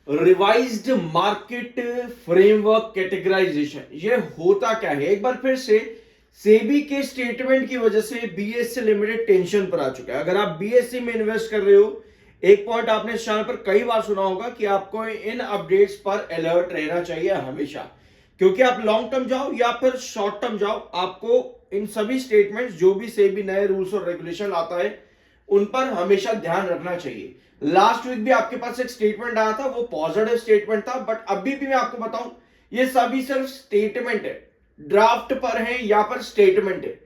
Revised market framework categorisation, ये होता क्या है? एक बार फिर से सेबी के स्टेटमेंट की वजह से बीएससी लिमिटेड टेंशन पर आ चुका है। अगर आप बीएससी में इन्वेस्ट कर रहे हो, एक पॉइंट आपने इस चैनल पर कई बार सुना होगा कि आपको इन अपडेट्स पर अलर्ट रहना चाहिए हमेशा, क्योंकि आप लॉन्ग टर्म जाओ या फिर शॉर्ट टर्म जाओ, आपको इन सभी स्टेटमेंट्स जो भी सेबी नए रूल्स और रेगुलेशन आता है उन पर हमेशा ध्यान रखना चाहिए। लास्ट वीक भी आपके पास एक स्टेटमेंट आया था, वो पॉजिटिव स्टेटमेंट था, बट अभी भी मैं आपको बताऊं ये सभी सिर्फ स्टेटमेंट है, ड्राफ्ट पर है या पर स्टेटमेंट है।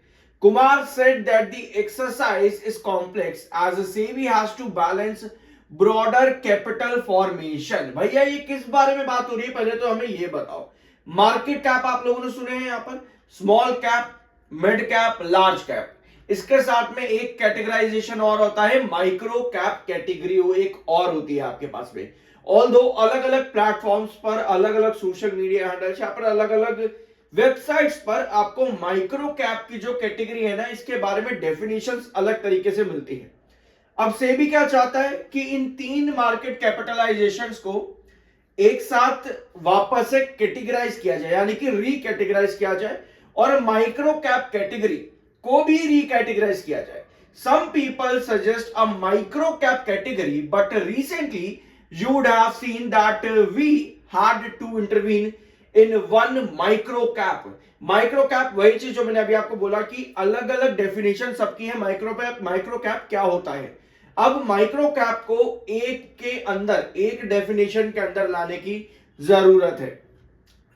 Kumar said that the exercise is complex as SEBI has to balance broader capital formation। भैया ये किस बारे में बात हो रही है, पहले तो हमें ये बताओ। मार्केट कैप आप लोगों ने सुने हैं यहाँ पर, small cap, mid cap, large cap. इसके साथ में एक कैटेगराइजेशन और होता है माइक्रो कैप कैटेगरी, वो एक और होती है आपके पास में। ऑल्दो अलग अलग प्लेटफॉर्म्स पर, अलग अलग सोशल मीडिया हैंडल्स, यहाँ पर अलग अलग वेबसाइट्स पर आपको माइक्रो कैप की जो कैटेगरी है ना, इसके बारे में डेफिनेशंस अलग तरीके से मिलती है। अब सेबी क्या चाहता है कि इन तीन मार्केट कैपिटलाइजेशंस को एक साथ वापस से कैटेगराइज किया जाए, यानी कि रीकैटेगराइज किया जाए, और माइक्रो कैप कैटेगरी को भी रीकैटेगराइज किया जाए। Some people suggest a micro cap category, but recently you would have seen that we had to intervene in one micro cap। Micro cap वही चीज जो मैंने अभी आपको बोला कि अलग अलग डेफिनेशन सबकी है। माइक्रो कैप क्या होता है? अब माइक्रो कैप को एक के अंदर, एक डेफिनेशन के अंदर लाने की जरूरत है।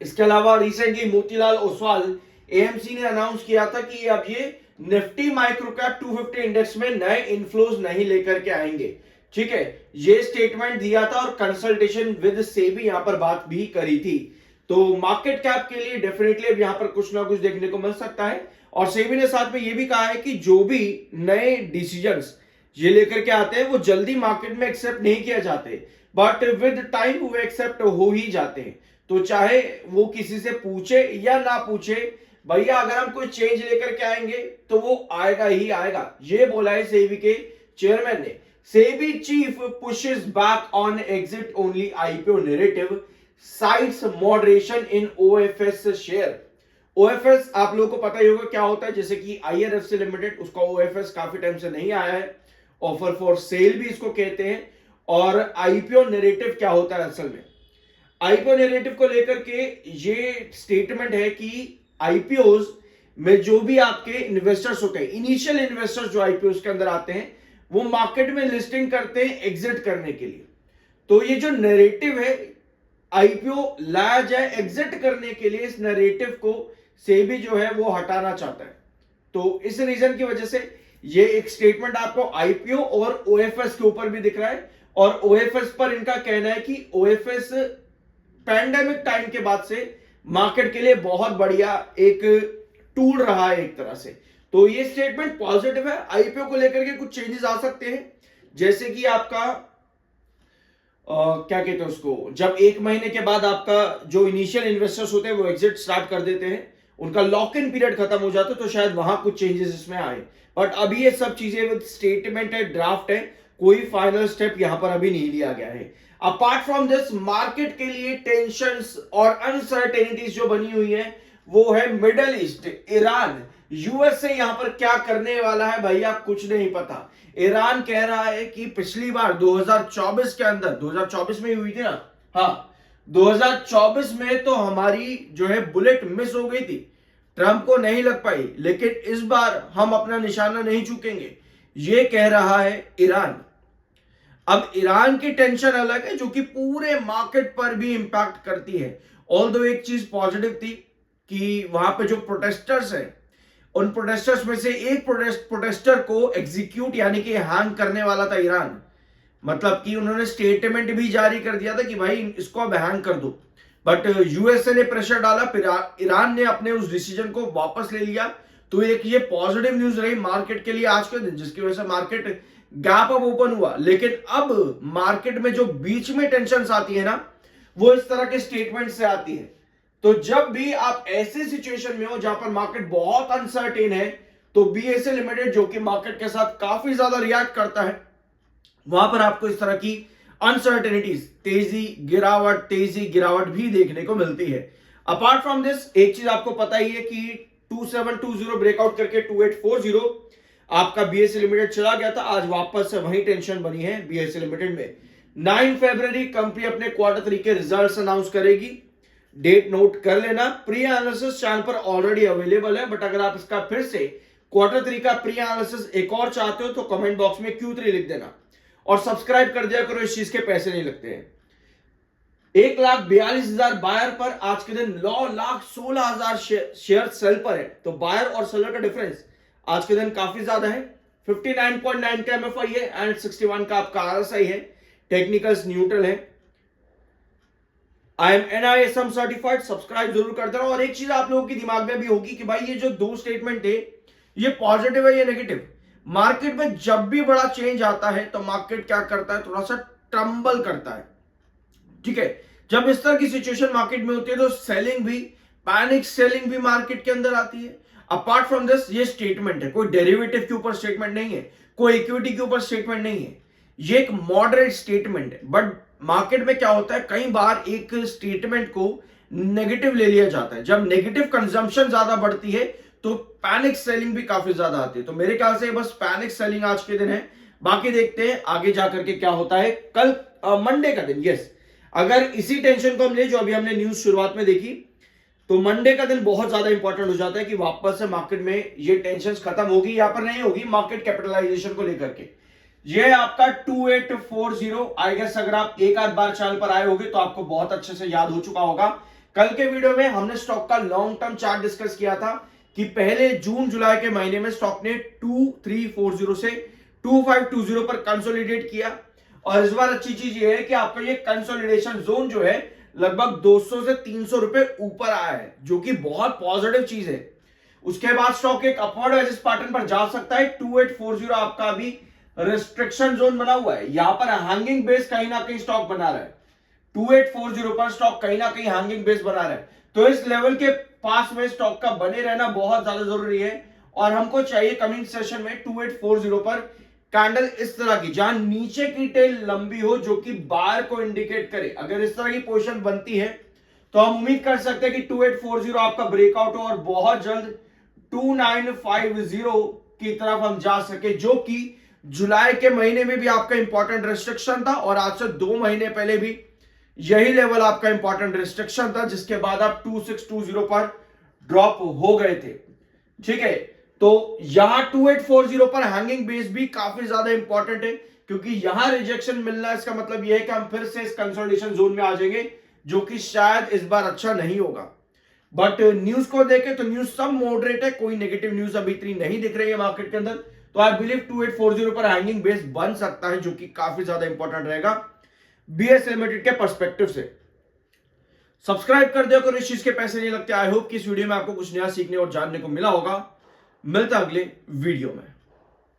इसके अलावा रिसेंटली मोतीलाल ओसवाल एएमसी ने अनाउंस किया था कि अब ये निफ्टी माइक्रो कैप 250 इंडेक्स में नए इनफ्लोज नहीं लेकर के आएंगे। ठीक है, ये स्टेटमेंट दिया था और कंसल्टेशन विद सेबी यहां पर बात भी करी थी। तो मार्केट कैप के लिए डेफिनेटली अब यहां पर कुछ ना कुछ देखने को मिल सकता है। और सेबी ने साथ में ये भी कहा है कि जो भी नए डिसीजंस ये लेकर के आते हैं वो जल्दी मार्केट में एक्सेप्ट नहीं किया जाते, बट विद टाइम वो एक्सेप्ट हो ही जाते हैं। तो चाहे वो किसी से पूछे या ना पूछे, भैया अगर हम कोई चेंज लेकर के आएंगे तो वो आएगा ही आएगा, ये बोला है सेबी के चेयरमैन ने। SEBI chief pushes back on exit only IPO narrative, cites moderation in OFS share। OFS आप लोगों को पता ही होगा क्या होता है, जैसे कि IRFC लिमिटेड, उसका OFS काफी टाइम से नहीं आया है, ऑफर फॉर सेल भी इसको कहते हैं। और IPO नैरेटिव क्या होता है असल में? IPO नैरेटिव को लेकर के ये स्टेटमेंट है कि IPOs में जो भी आपके इन्वेस्टर्स होते हैं, इनिशियल इन्वेस्टर्स जो IPOs के अंदर आते हैं, वो मार्केट में लिस्टिंग करते हैं एग्जिट करने के लिए। तो ये जो नैरेटिव है आईपीओ लाया जाए एग्जिट करने के लिए, इस नैरेटिव को सेबी जो है वो हटाना चाहता है। तो इस रीजन की वजह से ये एक स्टेटमेंट आपको आईपीओ और ओएफएस के ऊपर भी दिख रहा है। और ओएफएस पर इनका कहना है कि ओएफएस पैंडेमिक टाइम के बाद से मार्केट के लिए बहुत बढ़िया एक टूल रहा है एक तरह से। तो ये स्टेटमेंट पॉजिटिव है। आईपीओ को लेकर के कुछ चेंजेस आ सकते हैं, जैसे कि आपका क्या कहते हैं उसको, जब एक महीने के बाद आपका जो इनिशियल इन्वेस्टर्स होते हैं वो एग्जिट स्टार्ट कर देते हैं, उनका लॉक इन पीरियड खत्म हो जाता है, तो शायद वहां कुछ चेंजेस इसमें आए। बट अभी ये सब चीजें विद स्टेटमेंट है, ड्राफ्ट है, कोई फाइनल स्टेप यहां पर अभी नहीं लिया गया है। अपार्ट फ्रॉम दिस, मार्केट के लिए टेंशंस और अनसर्टेनिटीज जो बनी हुई है वो है मिडल ईस्ट, ईरान, यूएसए यहां पर क्या करने वाला है भैया कुछ नहीं पता। ईरान कह रहा है कि पिछली बार 2024 के अंदर, 2024 में ही हुई थी ना, हाँ 2024 में तो हमारी जो है बुलेट मिस हो गई थी, ट्रंप को नहीं लग पाई, लेकिन इस बार हम अपना निशाना नहीं चूकेंगे, ये कह रहा है ईरान। अब ईरान की टेंशन अलग है जो कि पूरे मार्केट पर भी इंपैक्ट करती है। ऑल्दो एक चीज पॉजिटिव थी कि वहां पे जो प्रोटेस्टर्स हैं, उन प्रोटेस्टर्स में से एक प्रोटेस्टर को एग्जीक्यूट यानी कि हैंग करने वाला था ईरान। मतलब कि उन्होंने स्टेटमेंट भी जारी कर दिया था कि भाई इसको अब हैंग कर दो, बट यूएसए ने प्रेशर डाला, फिर ईरान ने अपने उस डिसीजन को वापस ले लिया। तो एक ये पॉजिटिव न्यूज रही मार्केट के लिए आज के दिन, जिसकी वजह से मार्केट गैप अप ओपन हुआ। लेकिन अब मार्केट में जो बीच में टेंशन आती है ना, वो इस तरह के स्टेटमेंट से आती है। तो जब भी आप ऐसे सिचुएशन में हो जहां पर मार्केट बहुत अनसर्टेन है, तो बीएसए लिमिटेड जो कि मार्केट के साथ काफी ज्यादा रिएक्ट करता है, वहां पर आपको इस तरह की अनसर्टेनिटीज, तेजी गिरावट भी देखने को मिलती है। अपार्ट फ्रॉम दिस एक चीज आपको पता ही है कि 2720 ब्रेकआउट करके 2840 आपका बीएसई लिमिटेड चला गया था, आज वापस से वही टेंशन बनी है बीएसई लिमिटेड में। 9 फरवरी कंपनी अपने क्वार्टर 3 के रिजल्ट्स अनाउंस करेगी, डेट नोट कर लेना। प्री एनालिसिस चैनल पर ऑलरेडी अवेलेबल है, बट अगर आप इसका फिर से क्वार्टर 3 का प्री एनालिसिस एक और चाहते हो तो कमेंट बॉक्स में Q3 लिख देना और सब्सक्राइब कर दिया करो, इस चीज के पैसे नहीं लगते हैं। 1,42,000 बायर पर आज के दिन 9,16,000 शेयर सेल पर है, तो बायर और सेलर का डिफरेंस आज के दिन काफी ज्यादा है। 59.9 का एमएफआई है एंड 61 का आपका आरएसआई है, टेक्निकल्स न्यूट्रल है। I am NISM certified, subscribe जरूर कर देना। और एक चीज आप लोगों के दिमाग में भी होगी कि भाई ये जो दो स्टेटमेंट है ये पॉजिटिव है या नेगेटिव। मार्केट में जब भी बड़ा चेंज आता है तो मार्केट क्या करता है, थोड़ा सा ट्रम्बल करता है, ठीक है। जब इस तरह की सिचुएशन मार्केट में होती है तो सेलिंग भी, पैनिक सेलिंग भी मार्केट के अंदर आती है। अपार्ट फ्रॉम दिस ये स्टेटमेंट है, कोई डेरिवेटिव के ऊपर स्टेटमेंट नहीं है, कोई इक्विटी के ऊपर स्टेटमेंट नहीं है, ये एक मॉडरेट स्टेटमेंट है। बट मार्केट में क्या होता है, कई बार एक स्टेटमेंट को नेगेटिव ले लिया जाता है। जब नेगेटिव कंजम्पशन ज्यादा बढ़ती है तो पैनिक सेलिंग भी काफी ज्यादा आती है। तो मेरे ख्याल से बस पैनिक सेलिंग आज के दिन है, बाकी देखते हैं आगे जाकर के क्या होता है। कल मंडे का दिन, यस, अगर इसी टेंशन को हम ले जो अभी हमने न्यूज शुरुआत में देखी, तो मंडे का दिन बहुत ज्यादा इंपॉर्टेंट हो जाता है कि वापस से मार्केट में ये टेंशन खत्म होगी, यहां पर नहीं होगी मार्केट कैपिटलाइजेशन को लेकर के। ये आपका 2840 आई गेस, अगर आप एक आध बार चैनल पर आए होंगे तो आपको बहुत अच्छे से याद हो चुका होगा। कल के वीडियो में हमने स्टॉक का लॉन्ग टर्म चार्ट डिस्कस किया था कि पहले जून जुलाई के महीने में स्टॉक ने 2340 से 2520 पर कंसोलिडेट किया, और इस बार अच्छी चीज ये है कि आपका ये कंसोलिडेशन जोन जो है लगभग 200 से 300 रुपए ऊपर आया है, जो कि बहुत पॉजिटिव चीज है। उसके बाद स्टॉक एक अपवर्ड रेजिस्टेंस पैटर्न पर जा सकता है। 2840 आपका अभी रिस्ट्रिक्शन जोन बना हुआ है, यहां पर हैंगिंग बेस कहीं ना कहीं स्टॉक बना रहा है। 2840 पर स्टॉक कहीं ना कहीं हैंगिंग बेस बना रहा है, तो इस लेवल के पास में स्टॉक का बने रहना बहुत ज्यादा जरूरी है। और हमको चाहिए कमिंग सेशन में 2840 पर कैंडल इस तरह की, जहां नीचे की टेल लंबी हो, जो कि बायर को इंडिकेट करे। अगर इस तरह की पोजीशन बनती है तो हम उम्मीद कर सकते हैं कि 2840 आपका ब्रेकआउट हो और बहुत जल्द 2950 की तरफ हम जा सके, जो कि जुलाई के महीने में भी आपका इंपॉर्टेंट रिस्ट्रिक्शन था, और आज से 2 महीने पहले भी यही लेवल आपका इंपॉर्टेंट रिस्ट्रिक्शन था, जिसके बाद आप 2620 पर ड्रॉप हो गए थे, ठीक है। तो यहां 2840 पर हैंगिंग बेस भी काफी ज्यादा इंपॉर्टेंट है, क्योंकि यहां रिजेक्शन मिलना है, इसका मतलब यह है कि हम फिर से इस कंसोलिडेशन जोन में आ जाएंगे, जो कि शायद इस बार अच्छा नहीं होगा। बट न्यूज को देखें तो न्यूज सब मॉडरेट है, कोई नेगेटिव न्यूज अभी इतनी नहीं दिख रही है मार्केट के अंदर। तो आई बिलीव 2840 पर हैंगिंग बेस बन सकता है, जो कि काफी ज्यादा इंपॉर्टेंट रहेगा बीएसई लिमिटेड के पर्सपेक्टिव से। सब्सक्राइब कर दिया करो, इस चीज के पैसे नहीं लगते। आई होप कि इस वीडियो में आपको कुछ नया सीखने और जानने को मिला होगा। मिलता अगले वीडियो में।